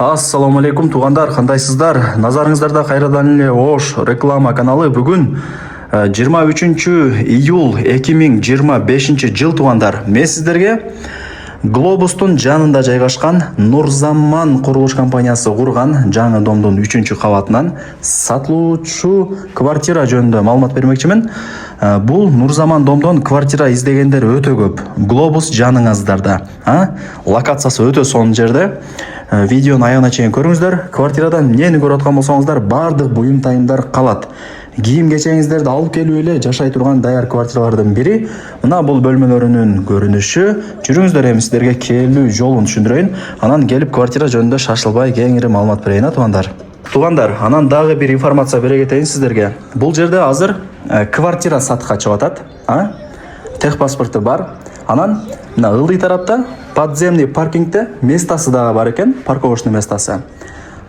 Ассаламу алейкум туғандар, қандайсыздар? Назарыңыздарда қайрадан эле Ош реклама каналы. Бүгін 23 июл 2025 жыл туғандар. Мен сіздерге Глобустун жанында жайгашкан Нурзаман курулуш компаниясы курган жаңы домдун 3 кабатынан сатылуучу квартира жөнүндө маалымат бермекчимин. Бул Нурзаман домдон квартира издегендер өтө көп. Глобус жаныңыздарда. Локациясы өтө сонун жерде. Видеону аягына чейин көрүңүздөр. Квартирадан эмнени көрүп аткан болсоңуздар, бардык буюм тайымдар калат. Кийим кечеңиздерди алып келип эле жашай турган даяр квартиралардын бири. Мына бул бөлмөлөрүнүн көрүнүшү. Жүрүңүздөр, эми сиздерге келүү жолун түшүндүрөйүн. Анан келип квартира жөнүндө шашылбай кеңири маалымат берейин, туугандар. Туугандар, анан дагы бир информация бере кетейин сиздерге. Бул жерде азыр квартира сатыкка чыгып атат. Техпаспорту бар. Анан мына ылдый тарапта подземный паркингде местасы дагы бар экен, парковочный местасы.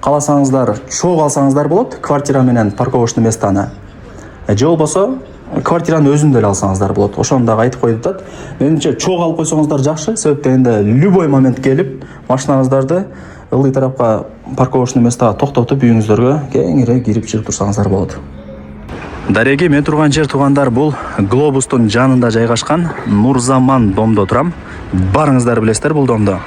Каласаңыздар, чогуу алсаңыздар болот, квартира менен парковочный местаны. Же болбосо квартиранын өзүндө эле алсаңыздар болот. Ошону дагы айтып коюп атат. Менимче чогуу алып койсоңуздар жакшы, себеп дегенде любой момент келип машинаңыздарды ылдый тарапка парковочный местага токтотуп үйүңүздөргө кеңири кирип чыгып турсаңыздар болот. Дареги, мен турган жер туугандар, бул Глобустун жанында жайгашкан Нурзаман домдо турам. Барыңыздар билесиздер бул домдо.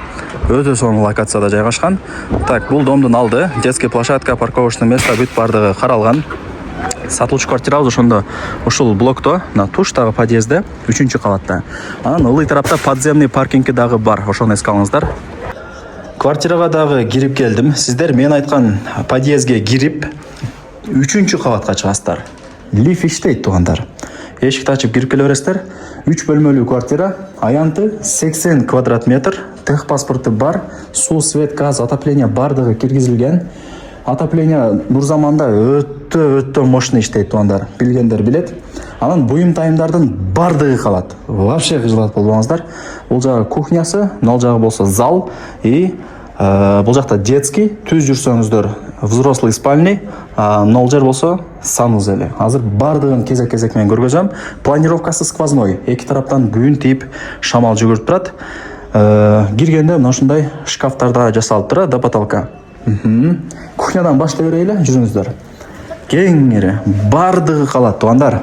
Өтө сонун локацияда жайгашкан. Так, бул домдун алды, детский площадка, парковочный место бүт бардыгы каралган. Сатылуучу квартирабыз ошондо ушул блокто, на туштагы подъездде, 3-кабатта. Анан ылдый тарапта подземный паркинги дагы бар, ошону эске алыңыздар. Квартирага дагы кирип келдим. Сиздер мен айткан подъездге кирип 3-кабатка чыгасыздар. Лифт иштейт туугандар. Эшикти ачып кирип келе бересиздер. 3 бөлмөлүү квартира, аянты 80 квадрат метр, техпаспорту бар, суу, свет, газ, отопление бардыгы киргизилген. Отопление Нурзаманда өтө мощный иштейт туугандар. Билгендер билет. Анан буюм тайымдардын бардыгы калат. Вообще кыжылат болбоңуздар. Бул жагы кухнясы, мына жагы болсо зал и бул жакта детский, түз жүрсөңүздөр взрослый спальный, мына жер болсо санузели. Азыр бардыгын кезек-кезек менен көргөзөм. Планировкасы сквозной. Эки тараптан күн тийип, шамал жүгүрүп турат. Киргенде мына ушундай шкафтарда жасалып турат до потолка. Кухнядан башлай берели, жүрүңүздөр. Кеңири бардыгы калат туугандар.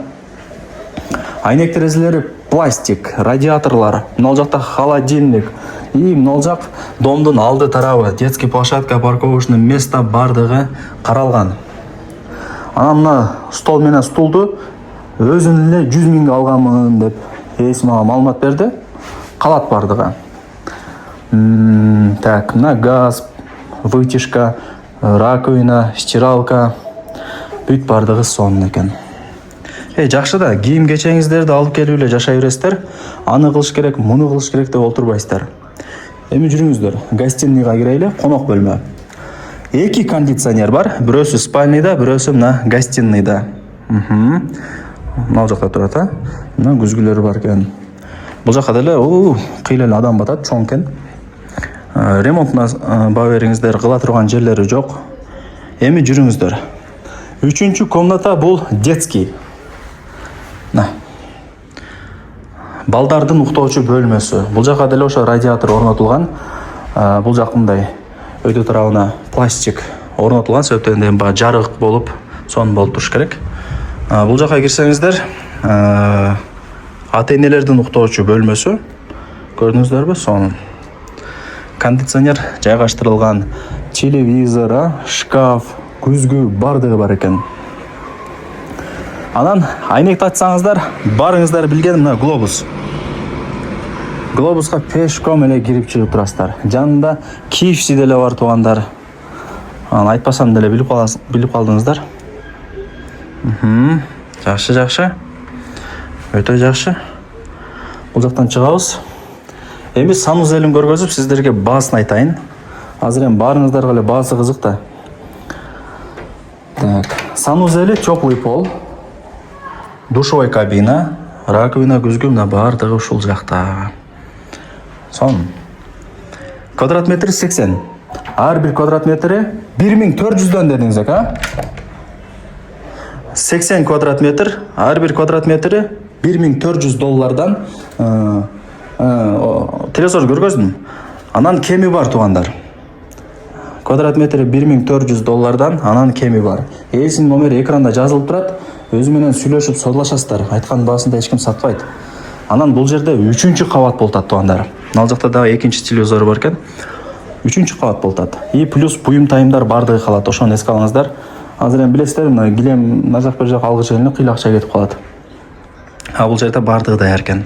Айнек терезелери пластик, радиаторлар, мына жакта холодильник. И мына жак домдун алды тарабы, детский площадка, парковочный место бардыгы каралган. Анан мына стол менен стулду өзүн эле 100 миңге алганмын деп ээси мага маалымат берди. Калат бардыгы. Так, мына газ, вытяжка, раковина, стиралка бүт бардыгы сонун экен. Жакшы да, кийим кечеңиздерди алып келип эле жашай бересиздер. Аны кылыш керек, муну кылыш керек деп олтурбайсыздар. Эми жүрүңүздөр, гостиныйга кирели, конок бөлмө. 2 кондиционер бар, бирөөсү спальныйда, бирөөсү мына гостиныйда. Мына жакта турат, мына күзгүлөрү бар экен. Бул жакка деле кыйла эле адам батат, чоң экен. Ремонтуна баа бериңиздер, кыла турган жерлери жок. Эми жүрүңүздөр. 3-кү комната бул детский. Балдардын уктоочу бөлмөсү. Бул жака деле ошо радиатор орнотулган. Бул жак мындай өйдө тарабына пластик орнотулган, себептен баягы жарык болуп, сонун болуп туруш керек. Бул жака кирсеңиздер, ата-энелердин уктоочу бөлмөсү. Көрдүңүздөрбү? Сонун. Кондиционер жайгаштырылган, телевизор, шкаф, күзгү бардыгы бар экен. Анан айнекти ачсаңыздар, барыңыздар билген мына Глобус. Глобуска пешком эле кирип чыгып турасыздар. Жанында KFC деле бар туугандар. Анан айтпасам деле билип калдыңыздар. Жакшы. Өтө жакшы. Бул жактан чыгабыз. Эми санузелин көргөзүп, сиздерге баасын айтайын. Азыр эми баарыңыздарга эле баасы кызык да. Так, санузели теплый пол. Душевой кабина, раковина, күзгү мына бардыгы ушул жакта. Сон. Квадрат метри 80. Ар бир квадрат метри 1400дөн дедиңиз, 80 квадрат метр, ар бир квадрат метри $1400. Телесор көргөздүм. Анан кеми бар туугандар. Квадрат метри $1400, анан кеми бар. Элсин номери экранда жазылып турат. Өзү менен сүйлөшүп сорлашасыздар. Айткан баасында эч ким сатпайт. Анан бул жерде 3-чү кабат болуп атат туугандар. Ал жакта дагы экинчи телевизор бар экен. 3-чү кабат болуп атат. И плюс буюм тайымдар бардыгы калат. Ошону эске алыңыздар. Азыр эми билесиздер, мына килем нажак бер жак алгыч элине кыйла акча кетип калат. А бул жерде бардыгы даяр экен.